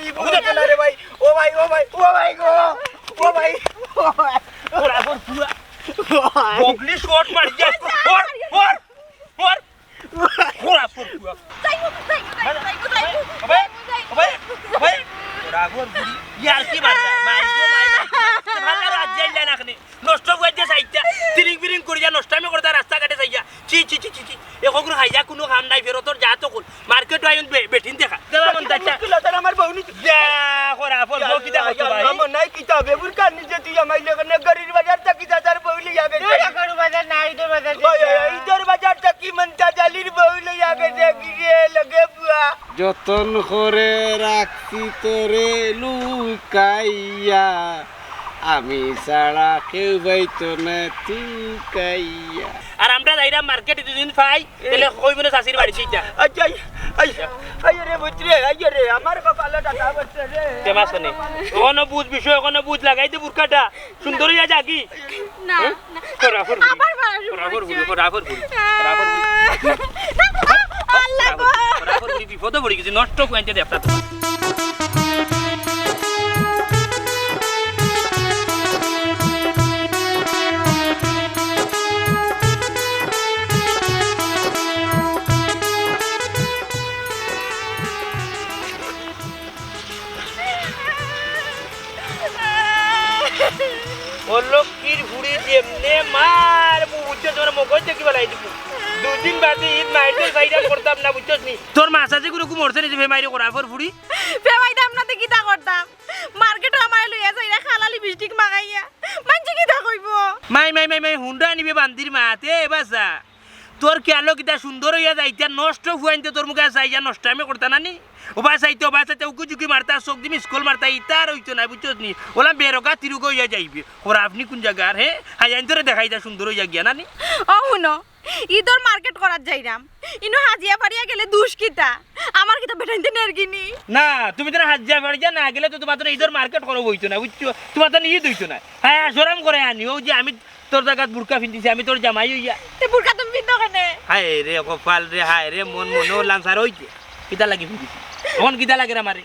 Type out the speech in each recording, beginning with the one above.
ই বুঝতে না রে ভাই ও ভাই ও ভাই ও ভাই গো ও ভাই ওরা এখন পুরা বগলি শট মারি যা ওর ওর ওর ওরা পুরা রাগর বুড়ি ইয়ার কি মারবা মাইগো মাই ভালো রাত যাইলা না খানে নষ্ট করে দিয়ে সাইতা তিরিং বিরিং করিয়া নষ্ট আমি করতা রাস্তা কাটে যাইয়া চি চি চি চি এখন হাইয়া কোনো কাম নাই ফেরত তোর যা তো কোন মার্কেট আইন বেঠিন দেখা দেবা মন দাচ্চা কিলাতার আমার বউনি যা করা ফল বউ কি দেখা ভাই আমার নাই কিতাবে বুরকা নিজে তুই আমাই লাগনে গরির বাজার তাকি দাদার বউলি যাবে গরু বাজার না ইদর বাজার ইদর বাজার তাকি মনটা জালির বউলি যাবে দেখিয়ে লগে বুয়া যতন করে রাখছি তোরে লুকাইয়া আমি ছাড়া কেউ বাইতো না তুকাইয়া আর আমরা যাইরা মার্কেটে দুদিন পাই তাহলে কই মনে শাশির বাড়ি চিটা আচ্ছা আইয়া রে বুঝরে আইয়া রে আমার কপালে টাকা বসছে রে কেমা শুনে ওখানে বুঝ বিষয় ওখানে বুঝ লাগাই দে বুরকাটা সুন্দর হইয়া যা কি না করা ফর আবার আল্লাহ গো বিপদে পড়ে গেছি নষ্ট কইতে দে আপনার লক্ষ্মীর ঘুড়ি যেমনে মার বুঝছো তোর মগজ দেখি বেলাই দিব দুদিন বাদে ঈদ মাইতে সাইডা করতাম না বুঝছস নি তোর মাসাজে গুলো কু মরছে নি যে ফেমাইরে করা ফর ফুড়ি ফেমাইতাম না তে কিটা করতাম মার্কেটে আমায় লইয়া যাইরা খালালি বিস্টিক মাগাইয়া মানছি কিটা কইব মাই হুন্ডা নিবে বান্দির মাতে বাসা তোর কেলো কিটা সুন্দর হইয়া যাইতা নষ্ট হুয়াইতে তোর মুখে চাইয়া নষ্ট আমি করতা না নি ওবা চাইতে উকি ঝুঁকি মারতা চোখ দিমি স্কুল মারতা ইতার হইতো না বুঝছস নি ওলা বেরকা তিরুক হইয়া যাইবে ওরা আপনি কোন জায়গার হে হাইয়ান তোরে দেখাইতা সুন্দর হইয়া গিয়া না নি ও হুনো ঈদর মার্কেট করার যাইরাম ইনো হাজিয়া পারিয়া গেলে দুষ্কিতা আমার কিটা বেটাইতে নেরগিনি না তুমি তো হাজিয়া পারিয়া না গেলে তো তোমার তো ঈদর মার্কেট করব হইতো না বুঝছো তোমার তো ঈদ হইতো না হ্যাঁ সরম করে আনি ও যে আমি তোর জায়গাত বুরকা পিন্ধিছি আমি তোর জামাই হইয়া তে বুরকা তুমি পিন্ধো কেনে হায় রে কপাল রে হায় রে মন মনো লাঞ্চার হইছে কিতা লাগি পিন্ধিছি এখন কিতা লাগে আমারে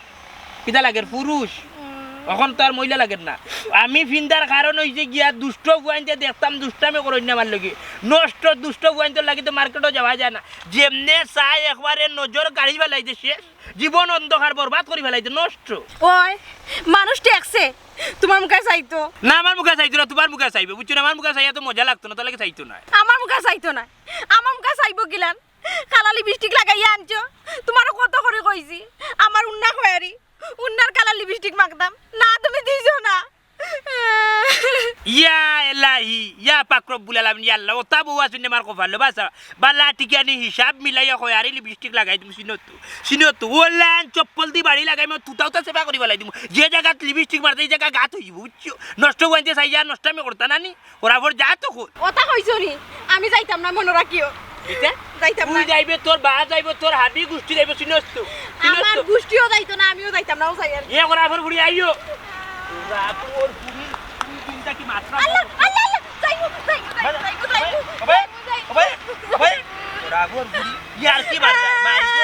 কিতা লাগে পুরুষ এখন তো আর মহিলা লাগে না আমি ফিন্দার কারণ হইছে গিয়া দুষ্ট বুয়াইতে দেখতাম দুষ্টামে করই না আমার লগে নষ্ট দুষ্ট বুয়াইতে লাগি তো মার্কেটও যাওয়া যায় না যেমনে চাই একবারে নজর গাড়ি ফেলাইতে শেষ জীবন অন্ধকার বরবাদ করে ফেলাইতে নষ্ট ওই মানুষ ট্যাক্সে তোমার মুখে চাইতো না আমার মুখে চাইতো না তোমার মুখে চাইবে বুঝছো না আমার মুখে চাইয়া তো মজা লাগতো না তাহলে চাইতো না আমার মুখে চাইতো না আমার মুখে চাইবো গিলান খালালি বিস্টিক লাগাইয়া আনছো তোমারও কত করে কইছি আমার উন্না খয়ারি উন্নার কালার লিপস্টিক মাখতাম না তুমি দিছো না ইয়া এলাহি ইয়া পাক রব্বুল আলামিন ইয়া আল্লাহ ওতা বউয়া শুনে মার কফালো বাসা বালা টিকানি হিসাব মিলাইয়া খয়ারি লিপস্টিক লাগাই দিম সিনতো ওলান চপ্পল দি বাড়ি লাগাই মই তুতাউতা সেবা করি বলাই দিম যে জায়গাত লিপস্টিক মারতে এই জায়গা গাত হইব বুঝছো নষ্ট হইতে চাইয়া নষ্ট আমি করতা নানি ওরা ফর যা তো ওটা কইছো নি আমি যাইতাম না মনে রাখিও এটা যাইতাম না তুই যাইবে তোর বা যাইবে তোর হাবি গুষ্টি যাইবে সিনতো আমার গুষ্টিও যাইতো না আমিও যাইতাম না ও যাই আর এ ওরা ফর ফুড়ি আইও ওরা তোর ফুড়ি চিন্তা কি মাত্রা আল্লাহ যাইবো ওবে ওরা ফর ফুড়ি ইয়ার কি মারবা মাইগো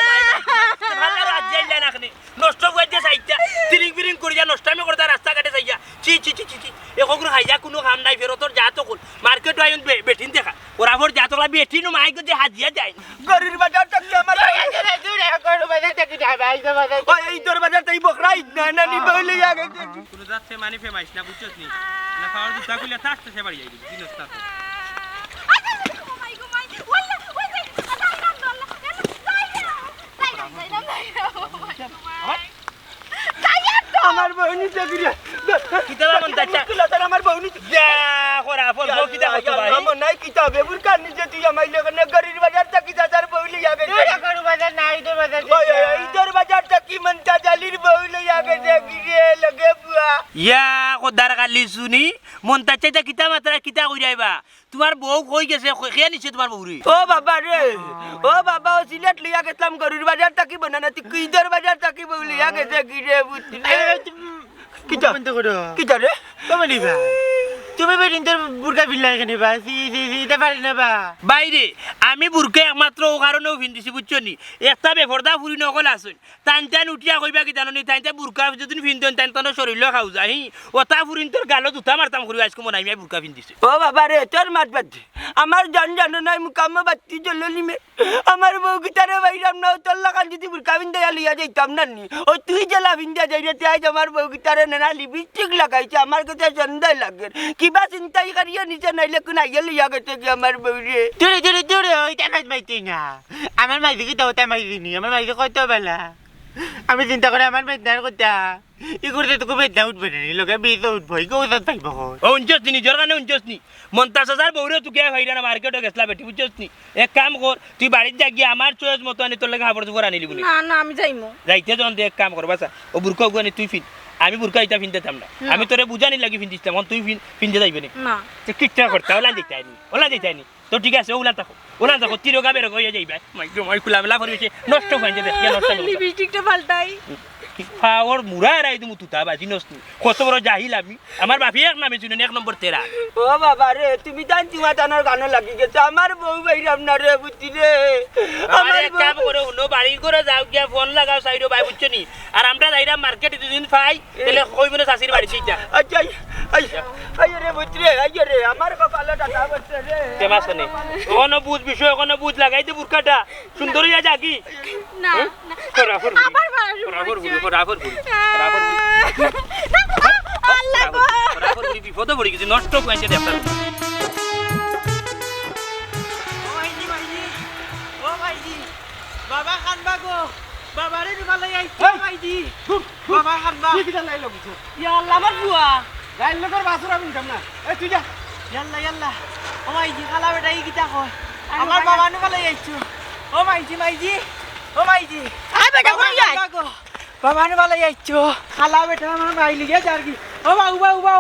ভালো রাত যাইলা না খানে নষ্ট হইতে চাইতা তিরিং বিরিং করিয়া নষ্ট আমি করতা রাস্তা কাটে যাইয়া চি চি চি চি এখন হাইয়া কোনো কাম নাই ফেরত তোর যা তো কোন মার্কেট আইন বেঠিন দেখা ওরা ফর যা তোলা বেঠিন মাইগো যে হাজিয়া যায় গরির বাজার তাকি আমার দূরে গরু বাজার থেকে যাবে আইতো বাজার ওই এই তোর বাজার তাই বকরা না না নি বউলি যাবে কোনো যাচ্ছে মানে ফেমাইছ না বুঝছস নি না খাওয়ার দুটা কইলা থাকতে সে বাড়ি যাইবি দিনস্তা আমার বউনি চাকরিয়া কিতাবা মন দাচ্চা কিলাতার আমার বউনি যা করা ফল বউ কিতা হতো ভাই আমার নাই কিতাবে বুরকা নিজে তুই আমাই লাগনে গরির বাজার তাকি দাদার বউলি যাবে গরু বাজার না ইদর বাজার ইদর বাজার তাকি মনটা জালির বউলি যাবে দেখিয়ে লগে বুয়া ইয়া কদার গালি শুনি মন তাচ্চা কিতা মাত্রা কিতা কই যাইবা তোমার বউ কই গেছে খেয়া নিছে তোমার বউরি ও বাবা রে ও বাবা ও সিলেট লিয়া গেছলাম গরুর বাজার তাকি বানানা তুই ইদর বাজার তাকি বউলি গেছে কি রে বুঝলি কিটা বন্ধ করো কিটা রে কমলি ভাই তুমি বেদিন তোর বুরকা বিল্লা এখানে বা এটা পারি না বা বাইরে আমি বুরকে একমাত্র ও কারণেও ভিন্দিছি বুঝছো নি একটা বেফরদা ফুরি নকল আসুন টান টান উঠিয়া কইবা কি জানো নি টান টান বুরকা যদি ভিন্দেন টান টান শরীর খাও যাই ওটা ফুরিন তোর গালো দুটা মারতাম করি আজকে মনে আমি বুরকা ভিন্দিছি ও বাবা রে তোর মাত বাদ আমার জানো নাই মুকাম বাতি জ্বলে নিমে আমার বউ গিটারে বাইরাম না তোর লাগান যদি বুরকা বিন্দা লিয়া যাইতাম না নি ও তুই জেলা বিন্দা যাই রে তাই আমার বউ গিটারে না লিপস্টিক লাগাইছে আমার কাছে সন্দেহ লাগে কিবা চিন্তাই করিয়া নিচে নাইলে কোন আইয়া লিয়া গেছে কি আমার বউ রে দূরে ওইটা মাইতি না আমার মাইদি কি তোটা মাইদি নি আমার মাইদি কত বেলা আমি চিন্তা করে আমার বেদনার কথা ই করতে তোকে বেদনা উঠবে না লোকে বিয়ে উঠবো ই কৌশল পাইব ও উঞ্চস নি নিজের কারণে উঞ্চস নি 50,000 বউরে তুই কে ভাইরা না মার্কেটে গেছলা বেটি বুঝছস নি এক কাম কর তুই বাড়িতে যা গিয়ে আমার চয়েস মতো আনি তোর লাগে হাবড় চুপড় আনিলি বলি না না আমি যাইমু যাইতে যখন এক কাম কর বাসা ও বুরকা গুয়ানি তুই ফিন আমি বুরকা ইটা ফিনতেতাম না আমি তোরে বুঝানি লাগি ফিনদিতাম তুই ফিনতে যাইবে নি না কিচ্ছা করতে ওলা যাইতাইনি তো ঠিক আছে ওলা থাকো তিরোগা বেরো হয়ে যাইবে মাই খোলামেলা পরিবেশে নষ্ট হয়ে যাবে নষ্ট লিপস্টিকটা পাল্টাই পাওয়ার মুরা রাই তুমি তুতা বাজি নসনি কত বড় জাহিল আমি আমার বাপি এক নামে শুনেন 1 নম্বর তেরা ও বাবা রে তুমি জানছি মাতানোর গানো লাগি গেছে আমার বউ বাইরাম না রে বুঝছি রে আমার এক কাম করে হলো বাড়ি করে যাও গিয়া ফোন লাগাও সাইডো ভাই বুঝছো নি আর আমরা যাইরা মার্কেটে দুদিন পাই তাহলে কইব না শাশির বাড়ি সেইটা আচ্ছা আই রে বুঝছি রে আই রে আমার কপালে টাকা বসছে রে তেমাস নে কোন বুঝ বিষয় কোন বুঝ লাগাই দে বুরকাটা সুন্দর হইয়া যাকি না ফরাফর আবার ফরাফর আল্লাহ গো ফরাফর বিপদ পড়ে গেছে নষ্ট হইছে দে আপনার বাবা খানবা গো বাবারে ভালো আইছি মাইদি বাবা খানবা কি কিটা লাইলো কিছু ইয়া আল্লাহ আমার বুয়া গাইল লগর বাসুর আমি কাম না এ তুই যা ইয়াল্লা ও মাইজি খালা বেটা ই কিতা কয় আমার বাবা নে ভালো আইছো ও মাইজি ও মাইজি আই বেটা কই যাই বাবা নে ভালো আইছো খালা বেটা আমার মাইলি গে যার কি ও উবা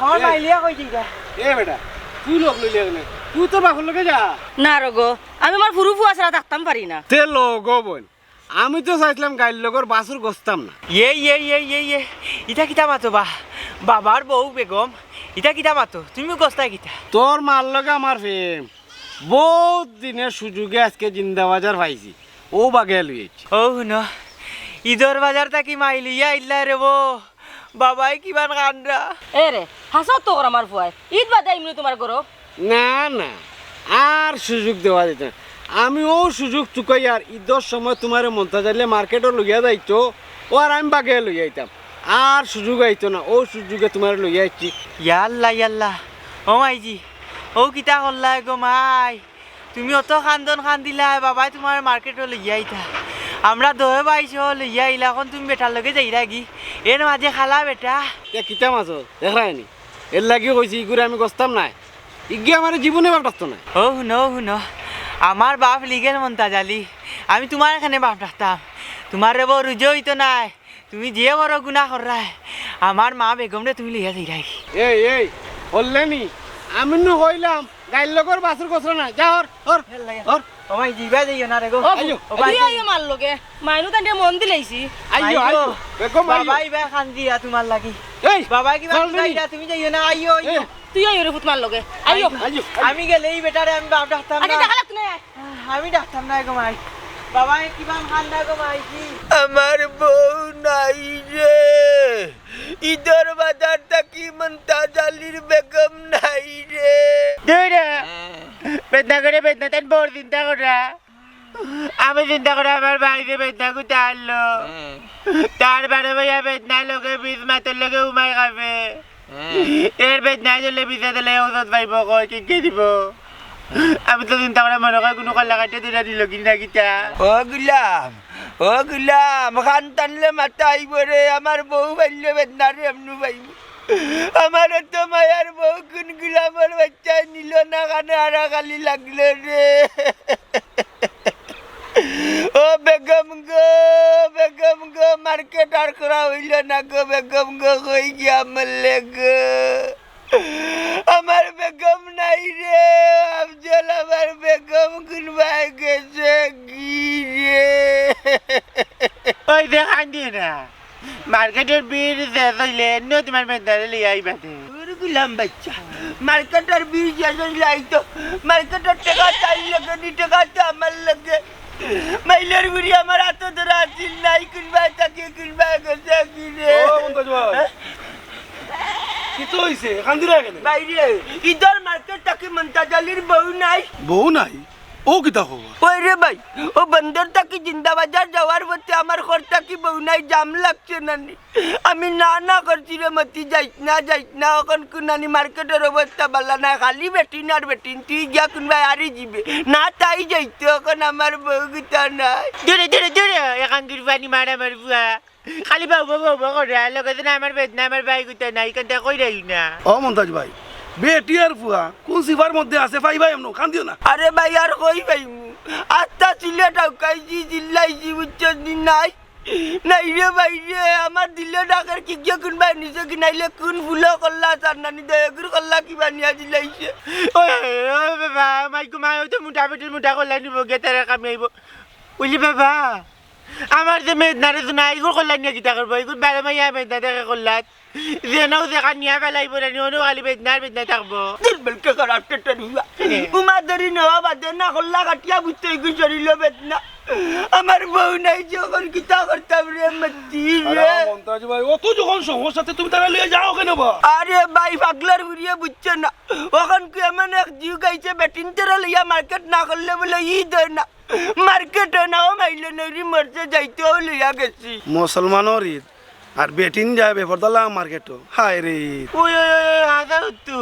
আমার মাইলিয়া কই দিগা এ বেটা তুই লোক লইলে গেলে তুই তো বাপর লগে যা না রগো আমি আমার ফুরু ফুয়া ছাড়া থাকতাম পারি না তে লোক বোন আমি তো চাইছিলাম গাইল লগর বাসুর গস্তাম না ইয়ে ইটা কিতা মাতো বাবার বউ বেগম ইটা কিতা মাতো তুমি গস্তা কিতা তোর মার লগে আমার প্রেম বহুত দিনের সুযোগে আজকে জিন্দাবাজার পাইছি ও বাগে লইছি ও ন ঈদর বাজার থাকি মাইলিয়া ইল্লা রে বো বাবাই কিমান কান্দা এ রে হাসো তো আমার ফুয়াই ঈদ বাদে ইমনি তোমার গরো না আর সুযোগ দেওয়া যেত না। আমি ও সুযোগ চুকাই আর ঈদের সময় তোমার মনটা যাইলে মার্কেটও লইয়া যাইতো ও আর আমি বাগে লইয়া আইতাম আর সুযোগ আইতো না ও সুযোগে তোমার লইয়া আইছি ইয়াল্লা ও মাইজি ও কিতা করলা গো মাই তুমি অত খান দিলা বাবাই তোমার মার্কেটে লইয়া আইতা আমরা দহে পাইছো লইয়া আইলা এখন তুমি বেটার লগে যাইরা কি এর মাঝে খালা বেটা এ কিতা মাছ দেখায় নি এর লাগি কইছি ইগুরে আমি গস্তাম নাই ইগে আমার জীবনে বাপ রাখতো না ও শুনো আমার বাপ লিগের মনতা জালি আমি তোমার এখানে বাপ রাখতাম তোমার রে বড় রুজো হইতো নাই তুমি যে বড় গুনাহ কররাই আমার মা বেগম রে তুমি লইয়া যাইরাই এই বললে নি আমি নু হইলাম গাইল লগর বাসুর গছর না যা হর ও মাই জিবা যাইও না রে গো আইও আইও মার লগে মাইনু তান্ডে মন দিলাইছি আইও বেগম বাবা আইও ইবা খান দিয়া তোমার লাগি এই বাবা কি চল রে। তুমি যাইও না আইও তুই আইও রে ফুট মার লগে আইও আইও আমি গেলে এই বেটারে আমি বাপ ডাকতাম আরে না দেখা লাগতো না আমি ডাকতাম না গো মাই বাবা কিমান খান না গো মাই কি আমার বউ নাই রে ঈদের বাজার থাকি মনতা জালির বেগম নাই রে দূরে বেদনা করে বেদনা তেন বড় চিন্তা করা আমি চিন্তা করে আমার বাড়িতে বেদনা কুতে আনলো তার বারে ভাইয়া বেদনা লোকে বীজ মাতের লোকে উমাই খাবে এর বেদনা চলে বিষা দিলে ওষুধ পাইব কয় কি দিব আমি তো চিন্তা করে মনে হয় কোনো কাল্লা কাটে তুলে দিল কিনা কিতা ও গুলাম খান টানলে মাথা আইব রে আমার বউ পাইলে বেদনা রে এমনু পাইব আমার তো মায়ার বউ কোন গুলামের বাচ্চা নিল না কানে আড়া খালি লাগলো রে ও বেগম গো মার্কেট আর করা হইল না গো বেগম গো কই গিয়া মরলে গো আমার বেগম নাই রে আফজল আমার বেগম কোনবাই গেছে কি রে ওই দেখান দিয়ে না মার্কেটের বীর শেষ হইলে এমনিও তোমার বেদনা লিয়ে আইবাতে গেলাম বাচ্চা মার্কেটের বিল শেষ হইলে আইতো মার্কেটের টাকা চাই লাগে নি টাকা তো আমার লাগে মাইলের বুড়ি আমার হাতে ধরে আসিল নাই কিনবা তাকে কিনবা গেছে কিনে কি তো হইছে কান্দিরা কেন বাইরে ইধর মার্কেট তাকে মন্তাজালির বউ নাই বউ নাই ও কিতা খবর ওই রে ভাই ও বন্দর তাকে জিন্দাবাজার যাওয়ার পথে আমার ঘরটা কি বউ নাই জাম লাগছে নানি আমি না করছি রে মতি যাইত না এখন কুনানি মার্কেটের অবস্থা ভালো না খালি বেটিন আর বেটিন তুই গিয়া কোনবা আরি যাবে না তাই যাইতো এখন আমার বউ গিতা নাই দূরে এখন দুর্বানি মারা মারবুয়া খালি বাবু করে লগতে না আমার বেদনা আমার ভাই গুতা নাই কান্তা কই রাখি না ও মন্তাজ ভাই বেটি আর ফুয়া কোন সিফার মধ্যে আছে ভাই ভাই এমন কান্দিও না আরে ভাই আর কই পাইমু আস্তা চিলে ঢাকাইছি চিল্লাইছি বুঝছেন নাই রে ভাই রে আমার দিলে ডাকার কি গিয়ে কোন ভাই নিচে কি নাইলে কোন ফুলো করলা তার নানি দয়াগুর করলা কি বানিয়া দিলাইছে ও বাবা মাইকু মা তো মোটা পেটের মোটা করলা নিব গে তারা কামি আইব বুঝলি বাবা আমার যে মেদনারে শোনা এগুলো করলা নিয়ে কিতা করবো এগুলো বেড়া মাইয়া মেদনা দেখে করলাত যেনাও দেখা নিয়া ফেলাইব না নিও খালি বেদনা থাকবো দিলবেলকে করার টেটে হুয়া উমার ধরি নেওয়া বাদে না করলা কাটিয়া বুঝতে গিয়ে শরীর বেদনা আমার বউ নাই যখন কিতা করতাম রে মতি রে মন্তাজ ভাই ও তো যখন সমস্যাতে তুমি তারা লিয়ে যাও কেন বা আরে ভাই পাগলার বুড়িয়ে বুঝছে না ওখান কি এমন এক জিউ গাইছে বেটিন তেরা লইয়া মার্কেট না করলে বলে ঈদ হয় না মার্কেট হয় না ও মাইলে নইরি মরছে যাইতেও লইয়া গেছি মুসলমানের ঈদ আর বেটিন যায় বেফরদাল্লা মার্কেটও হায় রে ওই হাজা তো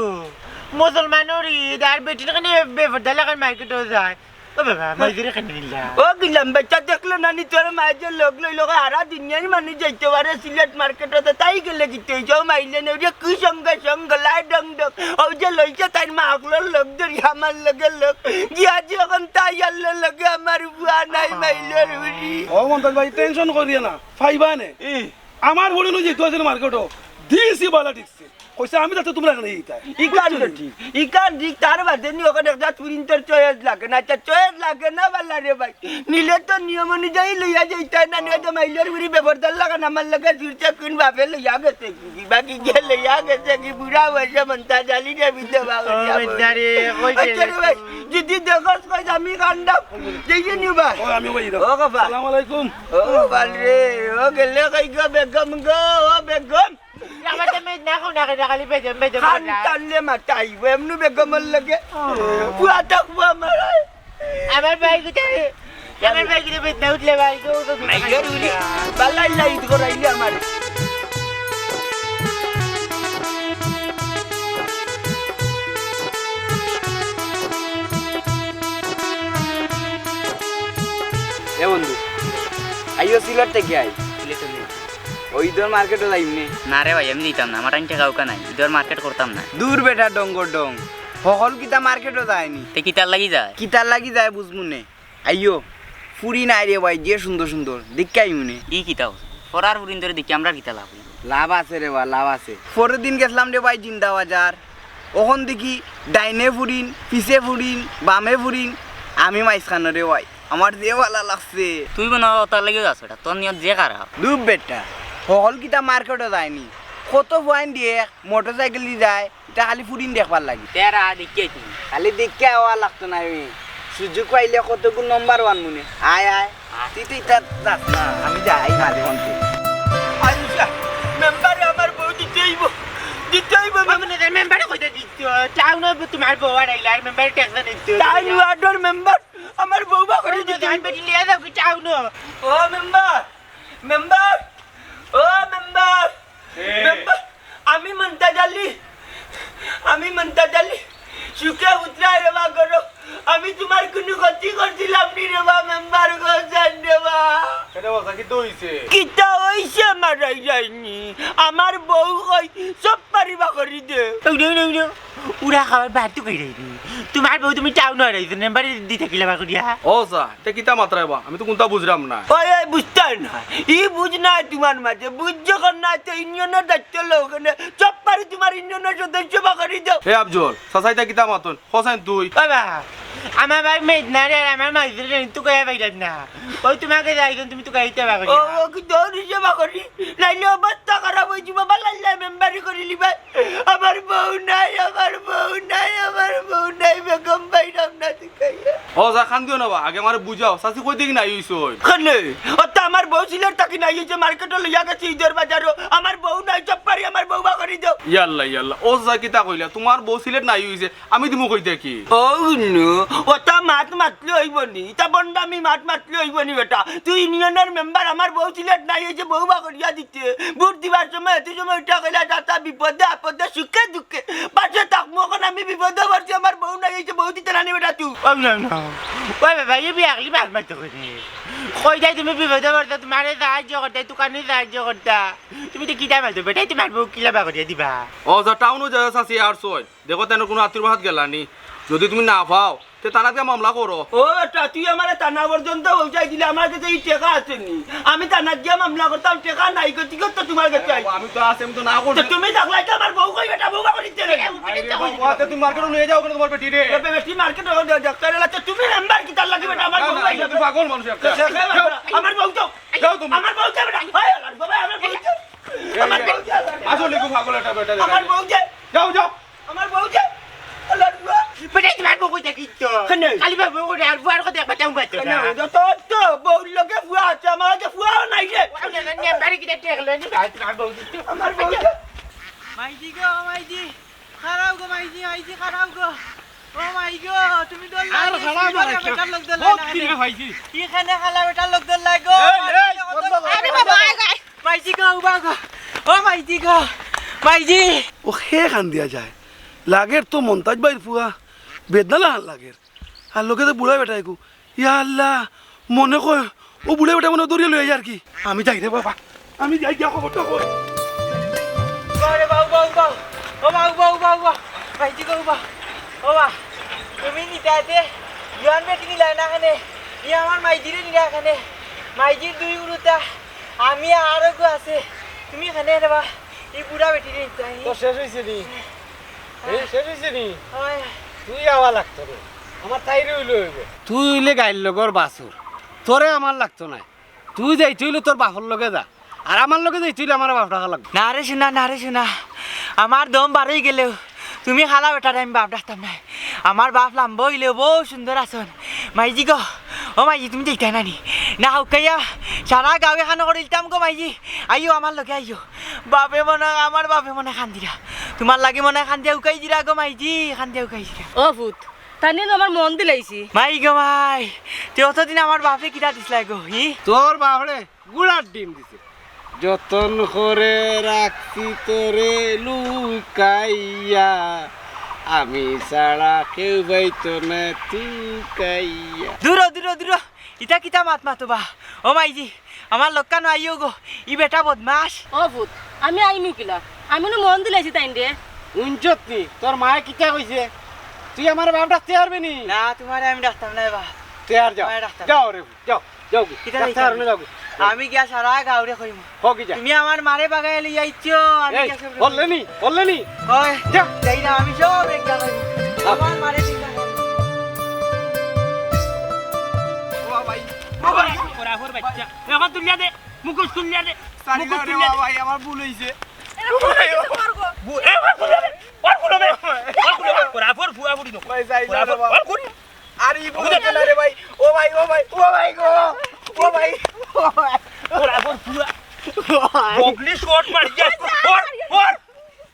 মুসলমানের ঈদ আর বেটির কানে বেফরদা লাগার মার্কেটও যায় ও বাবা মাইজুরে কানে নিলা ও গিলাম বাচ্চা দেখলো নানি তোর মায়ের লোক লইল হারা দুনিয়ার মানুষ যাইতে পারে সিলেট মার্কেটতে তাই গেলে জিতে যাও মাইলে নইরে কি সঙ্গে লাই ডং ডং ও যে লইছে তাই মাগলোর লোক ধরি আমার লগে লোক গিয়া যখন তাই আল্লাহ লগে আমার বুয়া নাই মাইলের উড়ি ও মন্তাজ ভাই টেনশন করিয়ে না ফাইবা নে আমার বলে নই যেতে আছে মার্কেটও দিছি বালা ঠিকছে কইছে আমি যাতে তোমরা এখানে এইটাই ইকান ঠিক তার বাদে নি ওখানে একটা প্রিন্টার চয়েস লাগে না চয়েস লাগে না বাল্লা রে ভাই নিলে তো নিয়ম অনুযায়ী লইয়া যাইতে না নিয়ে তো মাইলের বুড়ি বেবরদার লাগান আমার লগে জুড়ছে কোন ভাবে লইয়া গেছে কি বাকি গে লইয়া গেছে কি বুড়া বয়সে মনতা জালি রে বিধবা ভাই যদি দেখস কই আমি কান্দাম দেখি নি ভাই ও আমি ওই ও গফা আসসালামু আলাইকুম ও বাল রে ও গেলে কই গো বেগম গো ও বেগম আমাদের মেদনা কোনা খালি বেদম খান টানলে মাথায় এমনি বেগমের লাগে পুয়া থাকবো আমার ভাই গুতা বেদনা উঠলে ভাই গো বালাই লাইট করাইলে আমার এ বন্ধু আইও সিলেট থেকে আই ওই ঈদের মার্কেটে যাইমনি না রে ভাই আমি দিতাম না আমার টাইম টাকা উকা নাই ঈদের মার্কেট করতাম না দূর বেটা ডঙ্গর ডং সকল কিতা মার্কেটও যায়নি তে কিতার লাগি যায় কিতার লাগি যায় বুঝমু নে আইও ফুরি নাই রে ভাই যে সুন্দর সুন্দর দেখে আইমুনে ই কিতাও ফরার ফুরিন ধরে দেখি আমরা কিতা লাভ লাভ আছে রে বা লাভ আছে পরের দিন গেছিলাম রে ভাই জিন্দা বাজার ওখান দেখি ডাইনে ফুরিন পিছে ফুরিন বামে ফুরিন আমি মাইসখানো রে ভাই আমার যে ভালো লাগছে তুই না তার লাগি যাস এটা তোর নিয়ত যে কারা দূর বেটা সকল কিতা মার্কেটও যায়নি কত পয়েন্ট দিয়ে মোটর সাইকেল দিয়ে যায় এটা খালি ফুরিন দেখবার লাগে তেরা দেখি তুমি খালি দেখে আওয়া লাগতো না আমি সুযোগ পাইলে কতগুলো নম্বর ওয়ান মনে আয় আয় তুই তো এটা যাস না আমি যাই মাঝে মধ্যে আইসা মেম্বারে আমার বউ দিতেইব মেম্বারে কইতে দিচ্ছ টাউন তোমার বউ আর আইলার মেম্বারে ট্যাক্স নিতে তাই ওয়ার্ডর মেম্বার আমার বউ বা করে দিতে জান বেটি লিয়ে যাও কি টাউন ও মেম্বার মেম্বার ও মেম্বার মেম্বার আমি মন্তা জালি সুখে উতরায় রে বা করো আমি তোমার কোনো ক্ষতি করছিলাম নি রে বা মেম্বার গো জান রে বা এটা বলছা কি দইছে কিতা হইছে মারাই যায়নি আমার বউ কই সব পারিবা করি দে উড়া খাবার বাদ তো কই রাইনি তোমার বউ তুমি টাউন আর আইছ মেম্বারে দি থাকিলা বা করিয়া ও সা তে কিতা মাত্রায় বা আমি তো কোনটা বুঝলাম না ওই বুঝতে না ই বুঝ না তোমার মাঝে বুঝ যখন না তো ইউনিয়নের দায়িত্ব লোক সব পারি তোমার ইউনিয়নের সদস্য বা করি দাও হে আফজল সাসাইতা কিতা মাতন হোসেন তুই বাবা আমার ভাই মেদনারে আর আমার মাইজরে তো কইয়া পাইলাম না ওই তোমাকে যাইছেন তুমি তো কইতে বা ও করিয়া কি দৌড় হিসেবা করি নাইলে অবস্থা খারাপ হয়ে যাবে বাবা লাল্লা মেম্বারি করি লিবা আমার বউ নাই আমার বউ নাই আমার বউ নাই বেগম পাইলাম না দেখাইয়া ও যা খান দিও না বা আগে আমার বুঝাও চাচি কই দেখি নাই হইছো খানে ওটা আমার বউ সিলেট থাকি নাই যে মার্কেটে লইয়া গেছে ঈদের বাজারও আমার বউ নাই চপ পারি আমার বউ বা করে দাও ইয়াল্লা ও যা কিতা কইলা তোমার বউ সিলেট নাই হইছে আমি দিমু কইতে কি ও নো ওটা মাত মাতলে হইবনি তা বন্ডা আমি মাত মাতলে হইবনি বেটা তুই ইউনিয়নের মেম্বার আমার বউ সিলেট নাই হইছে বউ বা করিয়া দিতে ভোট দিবার সময় এত সময় উঠা কইলা দাতা বিপদে আপদে সুখে দুঃখে পাশে থাকবো এখন আমি বিপদে পড়ছি আমার বউ নাই হইছে বউ দিতে নানি বেটা তুই ও না ওই বাবা এই বিয়াকলি বাদ মারতে কই কই যাই তুমি বিপদে পড়তে তোমারে সাহায্য করতে দোকানে সাহায্য করতে তুমি তো কিটা মারতে বেটা তোমার বউ কিলা বা করিয়া দিবা ও যা টাউনও যায় চাচি আর সই দেখো তেন কোনো আত্মীয় হাত গেলানি যদি তুমি না পাও তে তানাকে মামলা করো ও এটা তুই আমার থানা পর্যন্ত পৌঁছাই দিলে আমার কাছে এই টাকা আসেনি আমি থানার গিয়ে মামলা করতাম টাকা নাই করতে করতে তোমার কাছে আইছি। আমি তো আছে আমি তো না করব তো তুমি দেখলাই তো আমার বউ কই বেটা বউ বা করিতে রে তুমি মার্কেটে নিয়ে যাও কেন তোমার বেটি রে বেটি মার্কেটে ডাক্তার এলা তো তুমি নাম্বার কি তার লাগে বেটা আমার বউ আইছে তুমি পাগল মানুষ একটা আমার বউ তো যাও তুমি আমার বউ কে বেটা হয় আল্লাহ বাবা আমার বউ তো আমার বউ কে আসলে খুব পাগল একটা বেটা আমার বউ কে যাও যাও আমার বউ কে আল্লাহ বেটা তোমার বউ কইতা কিতো খালি বাবু করে আর বুয়ার কথা কথা উবাতো না তো তো বউ লোকে ফুয়া আছে আমার কাছে ফুয়া নাই রে না বাড়ি কিটা টেকলো নি ভাই তোমার বউ আমার বউ মাইজি গো মাইজি খারাপ গো মাইজি মাইজি খারাপ গো ও মাই গো তুমি দল আর খারাপ বেটার লোক দল না ভাইজি এখানে খালা বেটার লোক দল লাগো আরে বাবা মাইজি গো উবা গো ও মাইজি গো মাইজি ও হে খান দিয়া যায় লাগের তো মন্তাজ বাইর ফুয়া বেদনা লাহান লাগের আর লোকে তো বুড়া বেটা একু ইয়া আল্লাহ মনে কয় ও বুড়া বেটা মনে দৌড়িয়ে লই আর কি আমি যাই রে বাবা আমি যাই গিয়া খবরটা কই আরে বাউ বাউ বাউ ও বাউ বাউ বাউ বাউ মাইজি গো উবা ও বা তুমি নিতাতে ইয়ান বেটি নিলাই না খানে ই আমার মাইজিরে নিলা খানে মাইজির দুই উরুতা আমি আরো গো আছে তুমি খানে রেবা এই বুড়া বেটি রে নিতাই তো শেষ হয়েছে নি এই শেষ হয়েছে নি হয় তুই আওয়া লাগতো রে আমার তাইরে হইলে হইব তুই হইলে গাইর লগর বাসুর তোরে আমার লাগতো না তুই যাই তুইলে তোর বাপর লগে যা আর আমার লগে যাই তুইলে আমার বাপ টাকা লাগবে না রে শোনা আমার দম বাড়াই গেলেও তুমি খালা বেটারে আমি বাপ ডাকতাম না আমার বাপ লাম্ব হইলেও বউ সুন্দর আসন মাইজি গো ও মাইজি তুমি দেখতে নানি না হুকাইয়া সারা গাঁৱে খানো করে দিতাম গো মাইজি আইও আমার লগে আইও বাপে মনে আমার বাপে মনে খান্দিরা তোমার লাগে মনে খান্দিয়া উকাই দিরা গো মাইজি খান্দিয়া উকাই দিরা ও ভূত তানি তো আমার মন দিলাইছি মাই গো মাই তে অতদিন আমার বাপে কিটা দিসলাই গো হি তোর বাপরে গুড়ার ডিম দিছে যতন করে রাখছি তোরে লুকাইয়া আমি ছাড়া কেউ বাইতো না তুকাইয়া দূর ইটা কিটা মাত মাতো বা ও মাইজি আমার লোকানো আইও গো ই বেটা বদমাস ও ভূত আমি আইনু কিলা আমি মন দিলাইছি তাইন রে উঞ্চত নি তোর মায়ে কিটা কইছে তুই আমার বাপ ডাকতে পারবি নি না তোমারে আমি ডাকতাম না বা তুই আর যাও মায়ের ডাক্তার। যাও রে যাও যাও কিটা ডাক্তার আর যাও আমি গিয়া সারা গাঁৱৰে কইম হো কি যা তুমি আমার মারে বাগাই লই আইছো আমি এই গিয়া সব বললে নি হয় যা যাই না আমি সব একটা কইম আমার মারে চিন্তা কর কোরাফর বাচ্চা এখন তুলিয়া দে মুখোশ তুলিয়া দে মুখোশ তুলিয়া দে ভাই আমার ভুল হইছে কোরাফর ফুয়া বুড়ি নো ভাই যাই যা কোরাফর বাবা করি আরে ভুল হচ্ছে না রে ভাই ও ভাই ও ভাই ও ভাই গো ও ভাই কোরাফর ফুয়া বগলি শট মারি যা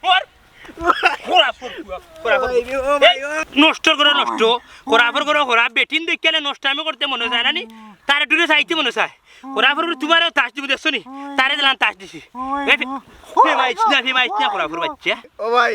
ওর কোরাফর ফুয়া কোরাফর নষ্ট করে নষ্ট কোরাফর করে কোরা বেটিন দেখলে নষ্ট আমি করতে মনে যায় না নি তারে দূরে চাইতে মনে চায় কোরাফর তোমারও তাস দিব দেখছো নি তারে দিলাম তাস দিছি ফেমাইছ না কোরাফর বাচ্চা ও ভাই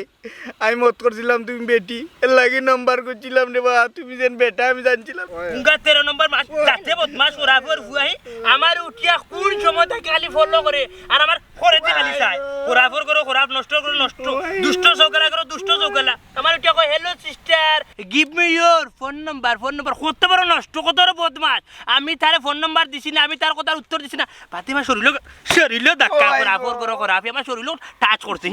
আমি মত করছিলাম তুমি বেটি এর লাগি নাম্বার করছিলাম রে বা তুমি যেন বেটা আমি জানছিলাম উঙ্গা 13 নম্বর মাস যাতে বদমাস কোরাফর ফুয়াই আমার উঠিয়া কোন সময় থেকে খালি ফলো করে আর আমার খরেতে খালি চায় কোরাফর করো কোরাফ নষ্ট করো নষ্ট দুষ্ট চৌকালা করো দুষ্ট চৌকালা আমার উঠিয়া কয় hello sister give me your phone number কত বড় নষ্ট কত বড় বদমাস আমি তারে ফোন নাম্বার দিছি না আমি তার কথার উত্তর দিছি না ফাতিমা শরীর ধাক্কা কোরাফর করো কোরাফ আমার শরীর টাচ করছে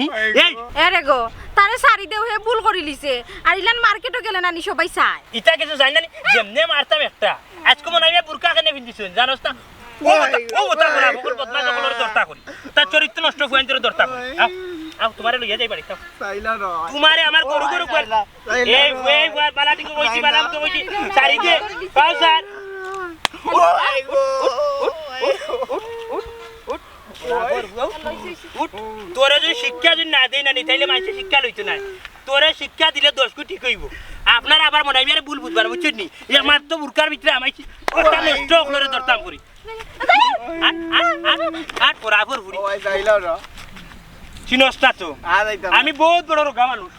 এই এরে গো তারে সারি দেও হে ভুল করি লিছে আর ইলান মার্কেটও গেলে নানি সবাই চায় ইটা কিছু জানি না যেমনে মারতাম একটা আজকে মনে হয় বুরকা কেনে পিন্দিছেন জানোস না ও ওটা কোরাফর বদমাস সকলের দরতা করি তার চরিত্র নষ্ট ফুয়াইন্তর দরতা করি আও তোমারে লইয়া যাই বাড়ি তাও চাইলা না তোমারে আমার গরু গরু কর এই বালাটি কইছি বালাম তো কইছি সারিকে পাও স্যার তোরে যদি শিক্ষা যদি না দেই না নি তাইলে মানুষের শিক্ষা লইতো না তোরে শিক্ষা দিলে 10 কোটি কইব আপনার আবার মনে হয় ভুল বুঝবার বুঝছেন নি একমাত্র বুরকার ভিতরে আমাইছি ওটা নষ্ট করে ধরতাম করি আট বরাবর ঘুরি ওই চাইলা না চিনস্তা তো আমি বহুত বড় রোগা মানুষ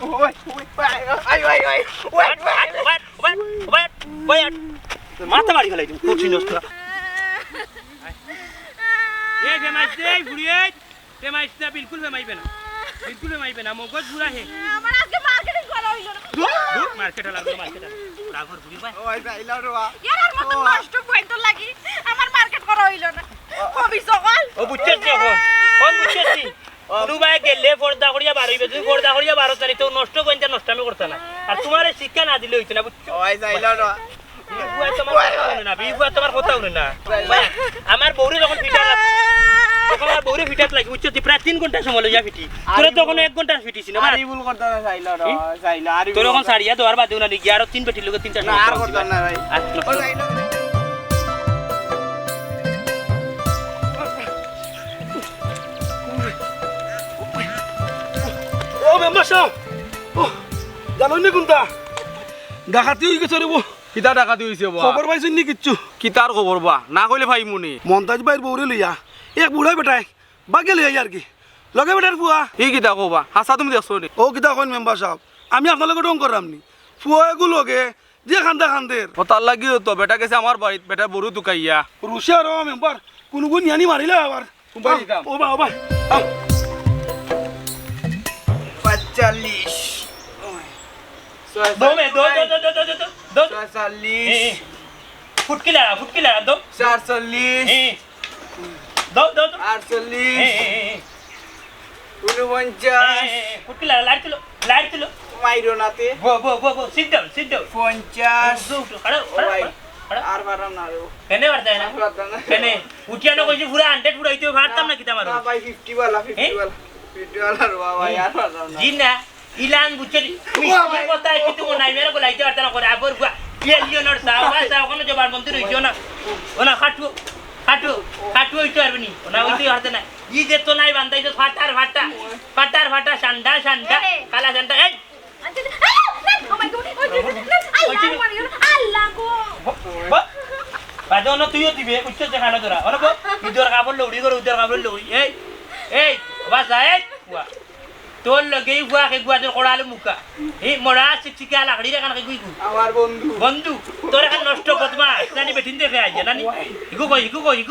মাথা বাড়ি ফেলাই দিন কোচিন বিলকুল ফেমাইবে না বিলকুল ফেমাইবে না মগজ ঘুরা হে আমার আজকে মার্কেটিং করা হইল না মার্কেট লাগবে মার্কেট রাঘর ঘুরি ভাই ওই চাইলা রে ইয়ার মত নষ্ট পয়েন্ট লাগি আমার মার্কেট করা হইল না কবি সকাল ও বুঝছেন কোন বুঝছেন দুবাই গেলে পর্দা করিয়া বাড়িবে তুমি পর্দা করিয়া 12 তারিখ তো নষ্ট কইতে নষ্ট আমি করতে না আর তোমারে শিক্ষা না দিলে হইতো না বুঝছো ওই চাইলা না তোমার কথা শুনে না আমার বউরে যখন ফিটা তখন আমার বউরে ফিটাত লাগে বুঝছো প্রায় 3 ঘন্টা সময় লইয়া ফিটি তোরে তখন 1 ঘন্টা ফিটিছি না আরি ভুল করতে না চাইলা না চাইলা আরি তোর এখন সারিয়া দোয়ার বাদেও না গিয়া আর 3 পেটির লগে 3টা না আর করতে না ভাই ও চাইলা ও মেম্বার সাহেব ও জানোই নি কোনটা ডাকাতি হয়ে গেছে রে বো কিতা ডাকাতি হইছে বা খবর পাইছেন নি কিচ্ছু কিতার খবর বা না কইলে ভাই মুনি মন্তাজ ভাইয়ের বউরে লইয়া এক বুড়াই বেটাই বাগে লইয়া আর কি লগে বেটার ফুয়া এই কিতা কবা হাসা তুমি দেখছো নি ও কিতা কইন মেম্বার সাহেব আমি আপনার লগে ডং করাম নি ফুয়া এগুলো লগে যে খান্দের ও তার লাগি তো বেটা গেছে আমার বাড়িত বেটা বড়ু দুকাইয়া রুশে আর মেম্বার কোন কোন ইয়ানি মারিলে আবার কোনবাই দিতাম ও বা ও বা 45 दो 46 फुटकिला दो 47 दो 48 49 फुटकिला लाइट चलो মাইরো নাতে वो sit down 50 खड़ा আর বারাম না রে কেনে বারতা না কেনে উঠিয়ানো কইছি পুরা 100 পুরা হইতো ভারতাম না কিতা মারো না ভাই 50 ওয়ালা 50 ওয়ালা রে বাবা আর বারাম না জিনা ইলান বুচরি মিষ্টি কথা কিন্তু নাই মেরে কো লাইতে পারতা না করে আবার লিওনার সাহা কোন জবার মন্ত্রী হইছো না ওনা খাটু হইতো আরবনি ওনা হইতো হাতে না ই যে তো নাই বান্দাইছো ফাটা সান্ডা কালা সান্ডা এই ও মাই গড আল্লাহ গো বাজো না তুইও দিবে উচ্চ দেখানো তোরা ওরে বল ইদর কাপড় লউড়ি করে উদর কাপড় লউড়ি এই বাস আয় ওয়া তোর লগে গুয়া কে গুয়া তোর কোড়ালে মুকা এই মোড়া শিক্ষিকা লাকড়ি রে কান কে গুইকু আমার বন্ধু তোর এখন নষ্ট করবা নানি বেটিন দেখে আইছে নানি ইকু কই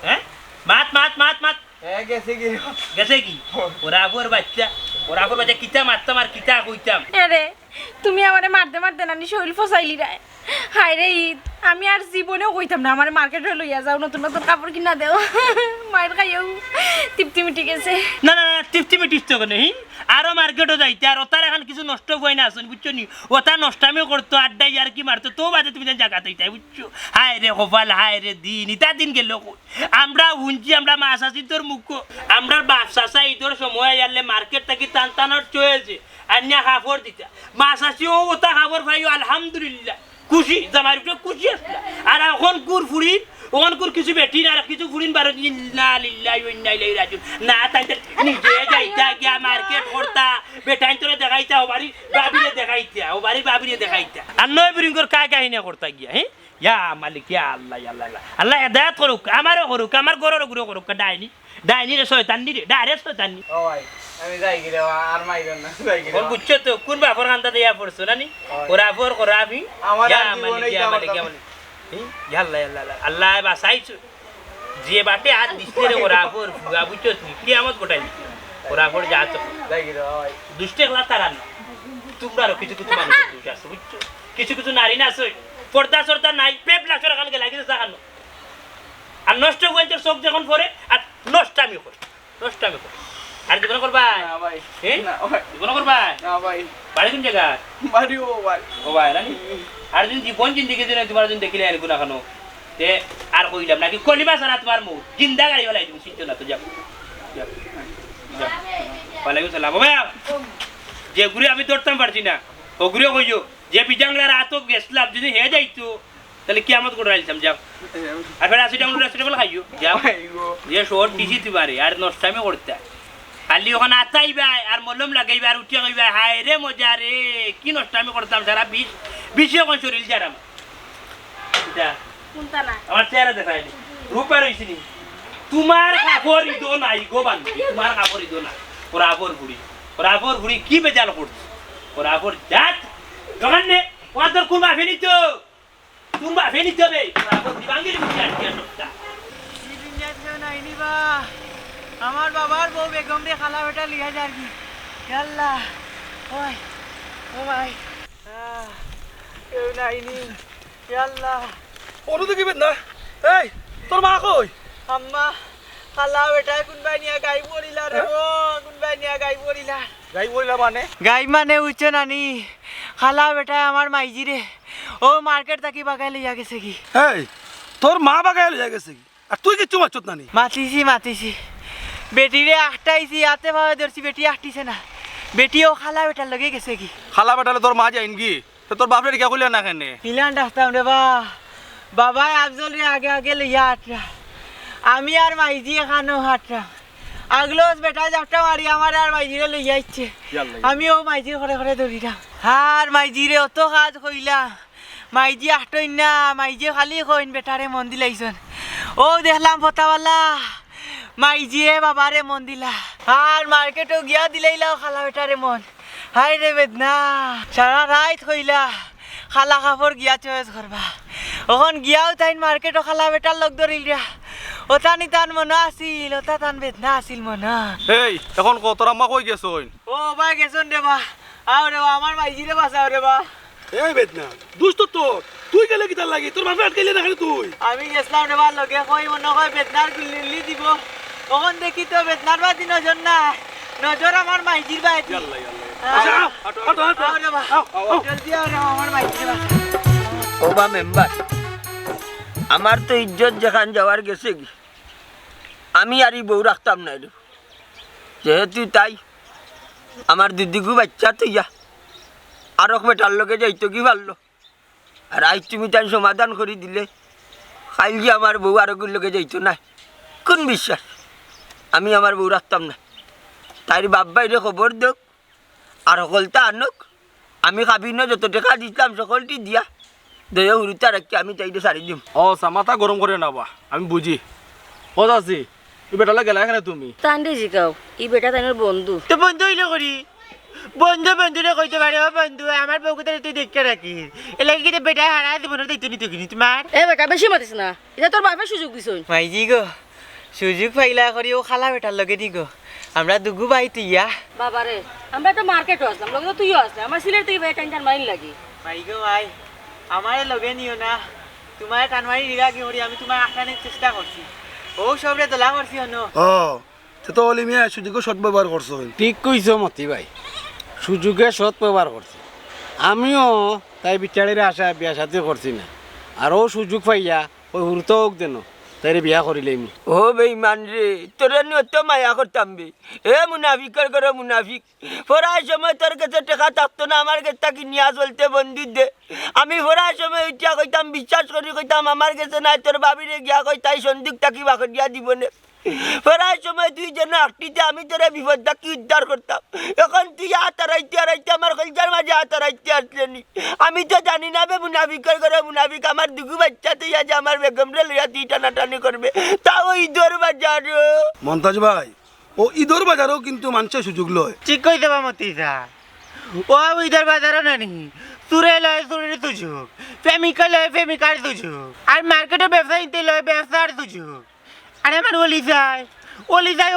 হ্যাঁ মাত গেছে কি ওরাফর বাচ্চা কিতা মারতাম আর কিতা কইতাম আরে তুমি আমারে মারতে নানি শৈল ফসাইলি রে হায় রে ঈদ আমি আর জীবনেও কইতাম না আমার মার্কেটে লইয়া যাও নতুন কাপড় কিনা দেও মায়ের খাইও তৃপ্তি মিটি গেছে না তৃপ্তি মিটিস তো নেই আরো মার্কেটও যাইতে আর ওতার এখন কিছু নষ্ট হয় না আসুন বুঝছো নি ওটা নষ্টামিও করতো আড্ডাই আর কি মারতো তো বাজে তুমি জায়গা তাই বুঝছো হায় রে কপাল হায় রে দিন ইতা দিন গেল আমরা হুঞ্চি আমরা মাছ আছি তোর মুখ আমরা বাপসা ইতর সময় আনলে মার্কেট থেকে টানার চয়েছে আন্যা খাবার দিতা মাছ আছি ও ওটা খাবার পাইও আলহামদুলিল্লাহ খুশি জামাই খুশি আসলা আর এখন ফুরি ওখান কিছু বেটি না কিছু ফুরিন বারো না লিল্লাহি ওয়া ইন্না ইলাইহি রাজিউন না তাই নিজে যাইতা গিয়া মার্কেট করতা বেটাইন তোরে দেখাইতা ও বাড়ি বাবিরে দেখাইতা আর নয় বিরিঙ্গর কাহিনী করতা গিয়া হ্যাঁ ইয়া মালিক ইয়া আল্লাহ হেদায়েত করুক আমারও করুক আমার ঘরেরও গুরু করুক ডাইনি রে শয়তান রে ডাইরেক্ট শয়তান নি ও ভাই আমি যাই গিরে আর মাইরো না যাই গিরে কোন বুঝছো তো কোন বাপর কান্দা দিয়া পড়ছো নানি ওরাফর করাবি আমার ইয়া জীবনে মালিক ইয়া মালিক আল্লাহ বাসাইছো যে বাটে হাত দিচ্ছে রে ওরাফর ফুয়া বুঝছো কিয়ামত গোটাই ওরাফর যা তো যাই গিরে ভাই দুষ্টে গলা তারান তোমরা কিছু মানুষ দোষ আছে বুঝছো কিছু নারী না আছে পর্দা সর্দা নাই পেপ লাখের কান গে লাগিছে জানো আর নষ্ট হইতে চোখ যখন পড়ে আর নষ্টামি করে আর জীবন করবা না ভাই না জীবন করবা না ভাই বাড়ি কোন জায়গা বাড়ি ও ভাই রানি আর যদি জীবন জিন্দিগি দিনে তোমার যদি দেখিলে আর গুনা খানো তে আর কইলাম নাকি কলিমা সারা তোমার মুখ জিন্দা গাড়ি বলাই তুমি শিখছো না তো যাও ওয়ালাইকুম সালাম বাবা যে ঘুরে আমি ধরতাম পারছি না ও ঘুরে কইও যে বিজাংলার আতো গেছলাম যদি হে যাইতো তাহলে কি আমত করে আইতাম যাও আর ফের আসিটামল খাইও যাও যে শহর দিছি তোমারে আর নষ্টামে করতে খালি ওখানে আতাইবা আর মলম লাগাইবা আর উঠিয়া কইবা হায় রে মজা রে কি নষ্টামে করতাম সারা বিশে কোন শরীর যারাম কোনটা না আমার চেহারা দেখাই রূপা রইছিনি তোমার কাপড় ইদো নাই গো বান্ধবী তোমার কাপড় ইদো না ওরা আপর বুড়ি কি বেজাল করছে ওরা আপর জাত দোকানে ওরা তোর কোন বাফে নিত তুমি বাফে নিতে হবে ওরা আপর দিবাঙ্গের বুঝে আটকে সবটা আমার বাবার বউ বেগম রে খালা বেটা লিয়া যার কি আল্লাহ ওই ও ভাই কেউ নাইনি আল্লাহ ওর দেখিবেন না এই তোর মা কই আম্মা খালা বেটা কোনবাই নিয়া গাই পড়িলা রে ও কোনবাই নিয়া গাই পড়িলা গাই বইলা মানে গাই মানে উচ্চ নানি খালা বেটা আমার মাইজি রে ও মার্কেট থাকি বাগাই লইয়া গেছে কি এই তোর মা বাগায় লইয়া গেছে কি আর তুই কিচ্ছু মারছত নানি মাতিছি বেটিরে আটটাইছি হাতে ভাবে ধরছি বেটি আটটিছে না বেটিও খালা বেটার লগে গেছে কি খালা বেটালে তোর মা যাইন কি তো তোর বাপরে কে কইলা না কেনে ইলান রাস্তাম রে বাবাই আফজল রে আগে লইয়া আটরা আমি আর মাইজি এখানো হাটরা আগলোস বেটা যাত্রা মারি আমার আর মাইজিরে লইয়া ইচ্ছে আমিও মাইজির ঘরে ধরিলাম আর মাইজিরে অত কাজ কইলা মাইজি আটইন না মাইজি খালি কইন বেটারে মন দিলাইছন ও দেখলাম ফতাওয়ালা মাইজিয়ে বাবারে মন দিলা আর মার্কেটও গিয়া দিলাইলাও খালা বেটারে মন হাই রে বেদনা সারা রাত কইলা খালা কাপড় গিয়া চয়েস করবা ওখন গিয়াও তাইন মার্কেটও খালা বেটার লগ ধরিলা ওটা নি তান মনে আসিল ওটা তান বেদনা আসিল মনে এই এখন কত রাম্মা কই গেছইন ও ভাই গেছন রে বা আও রে বা আমার মাইজিরে বাঁচাও রে বা এই বেদনা দুষ্ট তোর তুই গেলে কি তার লাগি তোর বাপে আটকাইলে না তুই আমি গেছলাম রে বা লগে কই মনে হয় বেদনার গুলি দিব ওখন দেখি তো বেদনার বাদি নজর না নজর আমার মাইজির বাদি জলদি আও রে আমার মাইজিরে বাঁচাও ওবা মেম্বার আমার তো ইজ্জত যেখান যাওয়ার গেছে কি আমি আর এই বউ রাখতাম না রে যেহেতু তাই আমার দিদিগু বাচ্চা তুইয়া আর বেটার লগে যাইতো কি ভালো আর আজ তুমি তাই সমাধান করে দিলে খাইল যে আমার বউ আরোগ্যের লগে যাইতো না কোন বিশ্বাস আমি আমার বউ রাখতাম না তাই বাপ বাইরে খবর দেখ আর সকলটা আনক আমি খাবি না যত টাকা দিতাম সকলটি দিয়া দয়া উড়িতা রাখি আমি তাইতে সারি দিম ও সামাতা গরম করে নাবা আমি বুঝি ও আছি তুই বেটালে গেলা এখানে তুমি তান্ডে জিকাও ই বেটা তাইনোর বন্ধু তো বন্ধু হইলে করি বন্ধুরে কইতে পারে ও বন্ধু আমার বউকে তাহলে তুই দেখতে রাখিস এলাকি কিন্তু বেটা হারা দিব না দেখতে নিতে কিনি তোমার এ বেটা বেশি মাতিস না এটা তোর বাপের সুযোগ দিছই মাইজি গো সুযোগ পাইলা করি ও খালা বেটার লগে দি গো আমরা দুগু বাই তুইয়া বাবারে আমরা তো মার্কেটও আসলাম লগে তো তুইও আসলে আমার সিলেট থেকে বেটা টান মাইন লাগি মাই গো ভাই আমারে লগে নিও না তোমার টানমারি রিগা কি করি আমি তোমার আখানের চেষ্টা করছি ও সবরে দলা করছি হনো ও তো অলি মিয়া সুযোগ সৎ ব্যবহার করছো ঠিক কইছো মতি ভাই সুযোগে সৎ ব্যবহার করছি আমিও তাই বিচারের আশা বিয়া সাথে করছি না আর ও সুযোগ পাইয়া ওই হুরতো হোক দেন তাই বিয়া করিলে ও বেইমান রে তোরা নিয়ত মায়া করতাম বে এ মুনাফিকের করে মুনাফিক পড়ার সময় তোর কাছে টাকা থাকতো না আমার কাছে তাকে নিয়ে চলতে বন্ধু দে আমি পড়ার সময় উঠিয়া কইতাম বিশ্বাস করি কইতাম আমার কাছে নাই তোর বাবিরে গিয়া কই তাই সন্দুক তাকি বাকর দিয়া দিব না পড়ার সময় তুই যেন একটিতে আমি তোরা বিপদ তাকি উদ্ধার করতাম এখন তুই হাতারাইতে আমার কলচার মাঝে হাতারাইতে আসলেনি আমি তো জানি না বে মুনাফিকের করে মুনাফিক আমার দুগু বাচ্চা তুই আজ আমার বেগম রে লইয়া তুই টানাটানি করবে তাও ঈদর বাজার মন্তাজ ভাই ও ঈদর বাজারও কিন্তু মানুষের সুযোগ লয় ঠিক কই দেবা মতিসা ও ইধর বাজারও নানি চুরে লয় চুরির সুযোগ প্রেমিকা লয় প্রেমিকার সুযোগ আর মার্কেটে ব্যবসায়ীতে লয় ব্যবসার সুযোগ আর আমার ওলি যায়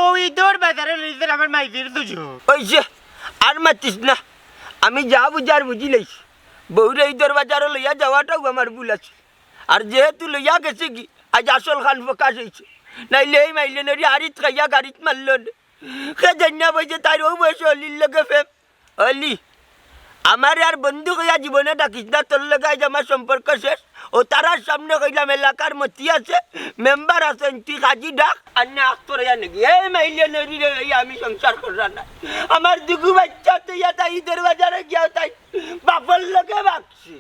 ও ইধর বাজারে লইছে আমার মাইজির সুযোগ ওই যে আর মাতিস না আমি যা বুঝার বুঝি লাইছি বউরে ঈদর বাজারও লইয়া যাওয়াটাও আমার ভুল আছে আর যেহেতু লইয়া গেছে কি আজ আসল খান প্রকাশ হয়েছে নাইলে এই মাইলেনারি হারিত খাইয়া গাড়িত মারল সে জানিয়া বলছে তার ও বয়সে অলির লগে ফেম অলি আমার আর বন্ধু কইয়া জীবনে ডাকিস না, তোর লগে আজ আমার সম্পর্ক শেষ। ও তারার সামনে কইলাম এলাকার মতি আছে, মেম্বার আছেন, তুই কাজী ডাক আর না আস্তরে নাকি এই মাইলে নদী আমি সংসার করার না। আমার দুগু বাচ্চা তুই তাই ঈদের বাজারে গিয়া তাই বাপর লগে ভাবছি,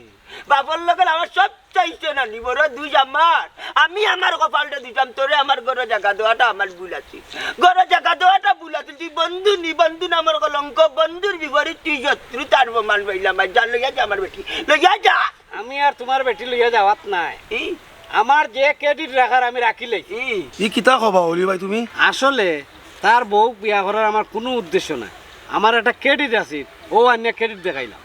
বাপর লগে আমার সব চাইছে না নি বড় দুই আমার, আমি আমার কপালটা দিতাম তোরে। আমার ঘরে জায়গা দেওয়াটা আমার ভুল আছে, ঘরে জায়গা দেওয়াটা ভুল আছে। তুই বন্ধু নি, বন্ধু না আমার কলঙ্ক, বন্ধুর বিপরীত তুই শত্রু, তার প্রমাণ পাইলাম। যা লইয়া যা আমার বেটি, লইয়া যা। আমি আর তোমার বেটি লইয়া যাওয়াত নাই, আমার যে ক্রেডিট রাখার আমি রাখি লইছি। ই কিতা কবা অলি ভাই তুমি? আসলে তার বউ বিয়া করার আমার কোনো উদ্দেশ্য নাই, আমার একটা ক্রেডিট আছে, ও অন্য ক্রেডিট দেখাইলাম।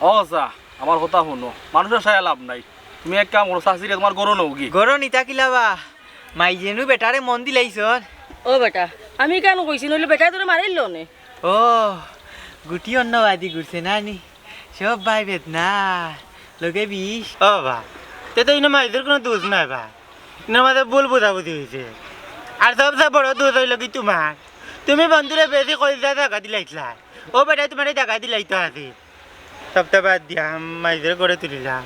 ও চা আমার কথা শুনো, মানুষের সায়া লাভ নাই। তুমি এক কাম করো, চাষিরে তোমার গরু নৌকি গরো নিতা কিলাবা মাই যেনু বেটারে মন দিলাইছ। ও বেটা আমি কেন কইছি নইলে বেটা তোরে মারিল নে। ও গুটি অন্যবাদী ঘুরছে নানি, সব ভাই বেদনা লোকে বিষ। ও বা তে তো ইনো মাইদের কোনো দোষ নাই বা, ইনোর মাঝে ভুল বুঝাবুঝি হয়েছে। আর সবচেয়ে বড় দোষ হইল কি তোমার, তুমি বন্ধুরে বেশি করে টাকা দিলাইছিলা, ও বেটাই তোমার টাকা দিলাইতো আছে। সপ্তাহ বাদ দিয়া মাইদের করে তুলিলাম,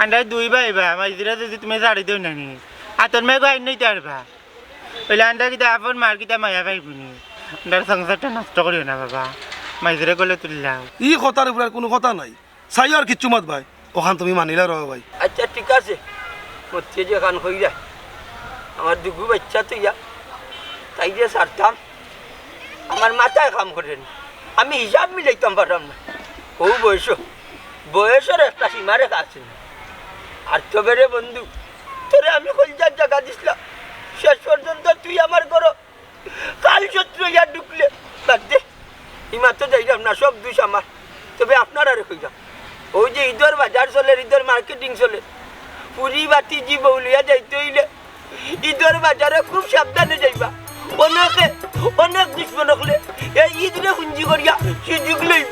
আন্ডার দুই ভাই বা মাইদিরা যদি তুমি ছাড়ি দিও নানি আতর মেয়ে গাইন নইতে পারবা, ওইলে আন্ডার কিতা আপন মার কিতা মায়া পাইবনি, আন্ডার সংসারটা নষ্ট করিও না বাবা, মাইদিরে গলে তুলিলাম। ই কথার উপরে আর কোনো কথা নাই, চাই আর কিচ্ছু মত ভাই, ওখান তুমি মানিলা রহ ভাই। আচ্ছা ঠিক আছে, মধ্যে যে খান হইরা আমার দুগু বাচ্চা তো ইয়া তাই যে সারতাম, আমার মাথায় কাম করেন, আমি হিসাব মিলাইতাম পারতাম না। ও বয়সের একটা সীমা রেখা আছে না। আর তবে রে বন্ধু, তোরে আমি কলজার জায়গা দিছিলাম, শেষ পর্যন্ত তুই আমার ঘর কাল শত্রু ইয়া ঢুকলে বাদ দে, ইমা তো যাইলাম না, সব দুষ আমার। তবে আপনারা রেখে যাও, ওই যে ঈদের বাজার চলে, ঈদের মার্কেটিং চলে, পুরি বাতি জি বউলিয়া যাইতে হইলে ঈদের বাজারে খুব সাবধানে যাইবা। অনেক দুশ্মন হলে এই ঈদরে হুঞ্জি করিয়া সুযোগ লইবা।